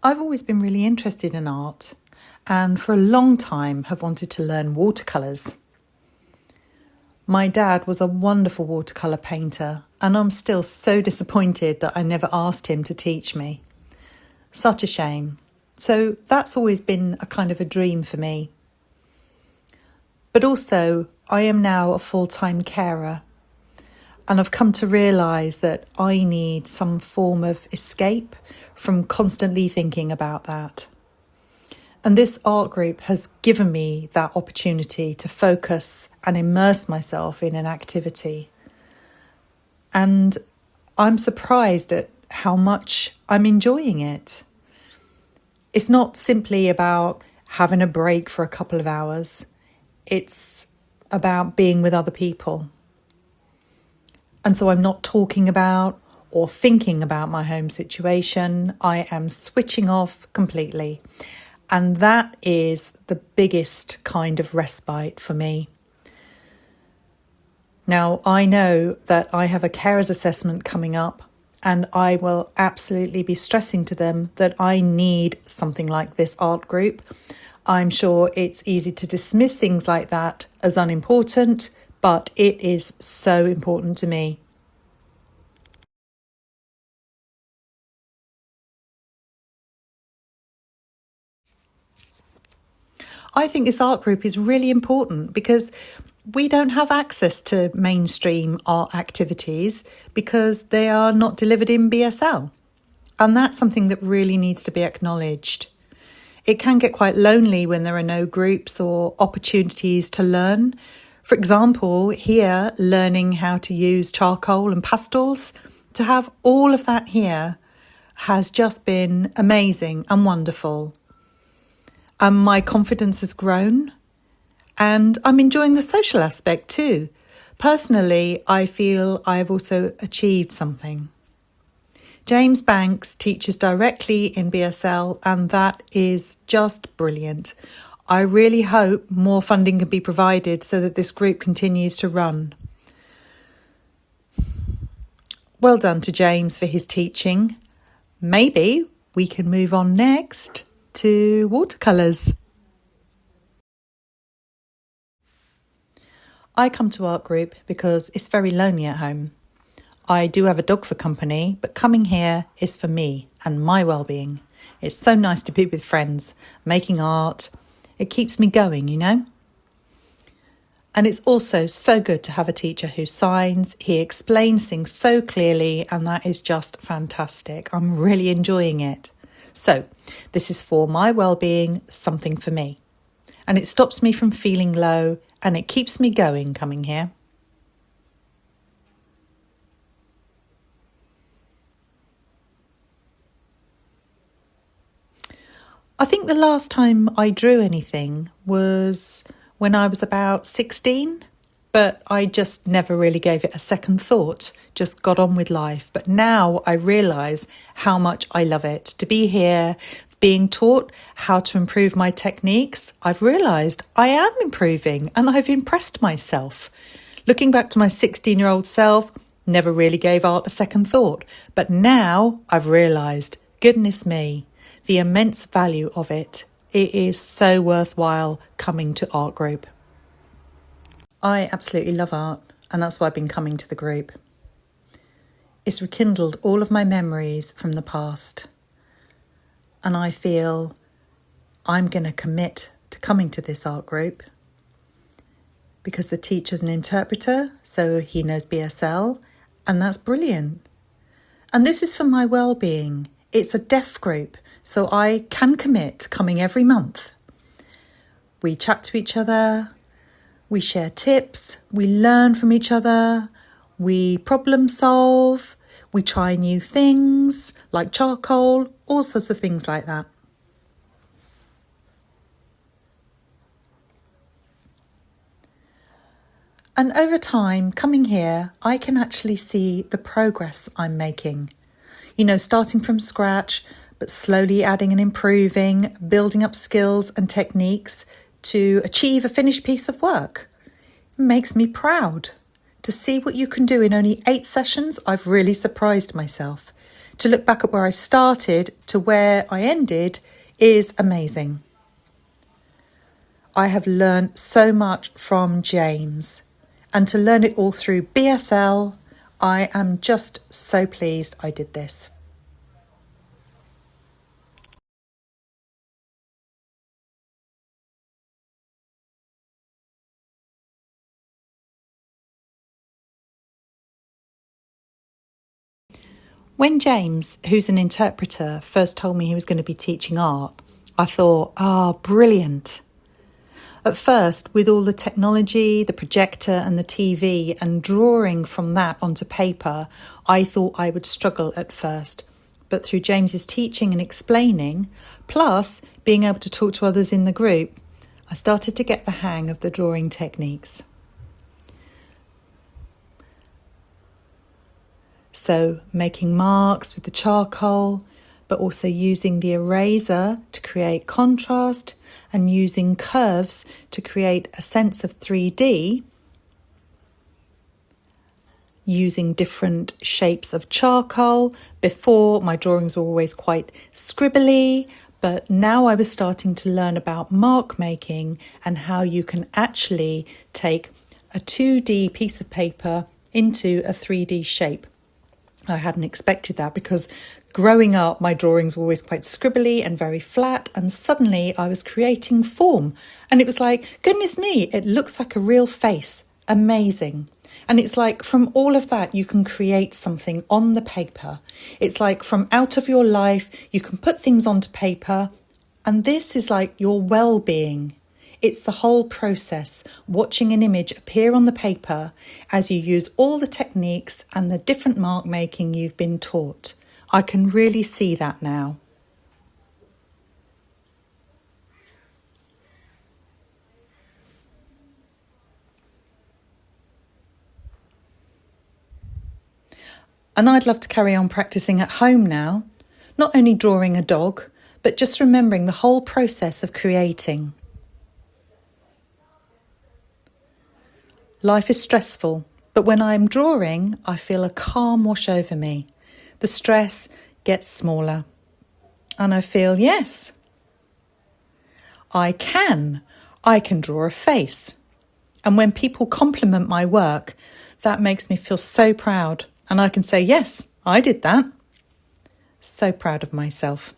I've always been really interested in art and for a long time have wanted to learn watercolours. My dad was a wonderful watercolour painter and I'm still so disappointed that I never asked him to teach me. Such a shame. So that's always been a kind of a dream for me. But also, I am now a full-time carer and I've come to realise that I need some form of escape from constantly thinking about that. And this art group has given me that opportunity to focus and immerse myself in an activity. And I'm surprised at how much I'm enjoying it. It's not simply about having a break for a couple of hours. It's about being with other people. And so I'm not talking about or thinking about my home situation. I am switching off completely. And that is the biggest kind of respite for me. Now, I know that I have a carers assessment coming up and I will absolutely be stressing to them that I need something like this art group. I'm sure it's easy to dismiss things like that as unimportant, but it is so important to me. I think this art group is really important because we don't have access to mainstream art activities because they are not delivered in BSL. And that's something that really needs to be acknowledged. It can get quite lonely when there are no groups or opportunities to learn. For example, here, learning how to use charcoal and pastels, to have all of that here has just been amazing and wonderful. And my confidence has grown and I'm enjoying the social aspect too. Personally, I feel I've also achieved something. James Banks teaches directly in BSL and that is just brilliant. I really hope more funding can be provided so that this group continues to run. Well done to James for his teaching. Maybe we can move on next to watercolours. I come to art group because it's very lonely at home. I do have a dog for company, but coming here is for me and my well-being. It's so nice to be with friends, making art. It keeps me going, you know? And it's also so good to have a teacher who signs, he explains things so clearly, and that is just fantastic. I'm really enjoying it. So, this is for my well-being, something for me. And it stops me from feeling low and it keeps me going coming here. I think the last time I drew anything was when I was about 16, but I just never really gave it a second thought, just got on with life. But now I realise how much I love it. To be here, being taught how to improve my techniques, I've realised I am improving and I've impressed myself. Looking back to my 16-year-old self, never really gave art a second thought. But now I've realised, goodness me, the immense value of it. It is so worthwhile coming to art group. I absolutely love art and that's why I've been coming to the group. It's rekindled all of my memories from the past and I feel I'm going to commit to coming to this art group because the teacher's an interpreter, so he knows BSL, and that's brilliant. And this is for my well-being. It's a deaf group, so I can commit to coming every month. We chat to each other, we share tips, we learn from each other, we problem solve, we try new things like charcoal, all sorts of things like that. And over time, coming here, I can actually see the progress I'm making. You know, starting from scratch, but slowly adding and improving, building up skills and techniques to achieve a finished piece of work. It makes me proud. To see what you can do in only 8 sessions, I've really surprised myself. to look back at where I started to where I ended is amazing. I have learned so much from James, and to learn it all through BSL, I am just so pleased I did this. When James, who's an interpreter, first told me he was going to be teaching art, I thought, brilliant. At first, with all the technology, the projector and the TV and drawing from that onto paper, I thought I would struggle at first. But through James's teaching and explaining, plus being able to talk to others in the group, I started to get the hang of the drawing techniques. So making marks with the charcoal, but also using the eraser to create contrast and using curves to create a sense of 3D, using different shapes of charcoal. Before, my drawings were always quite scribbly, but now I was starting to learn about mark making and how you can actually take a 2D piece of paper into a 3D shape. I hadn't expected that because growing up, my drawings were always quite scribbly and very flat, and suddenly I was creating form. And it was like, goodness me, it looks like a real face. Amazing. And it's like from all of that, you can create something on the paper. It's like from out of your life, you can put things onto paper. And this is like your well-being. It's the whole process, watching an image appear on the paper as you use all the techniques and the different mark making you've been taught. I can really see that now. And I'd love to carry on practicing at home now, not only drawing a dog, but just remembering the whole process of creating. Life is stressful, but when I'm drawing, I feel a calm wash over me. The stress gets smaller. And I feel, yes, I can draw a face. And when people compliment my work, that makes me feel so proud. And I can say, yes, I did that. So proud of myself.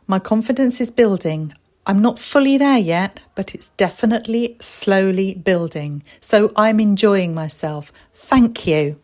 My confidence is building. I'm not fully there yet, but it's definitely slowly building. So I'm enjoying myself. Thank you.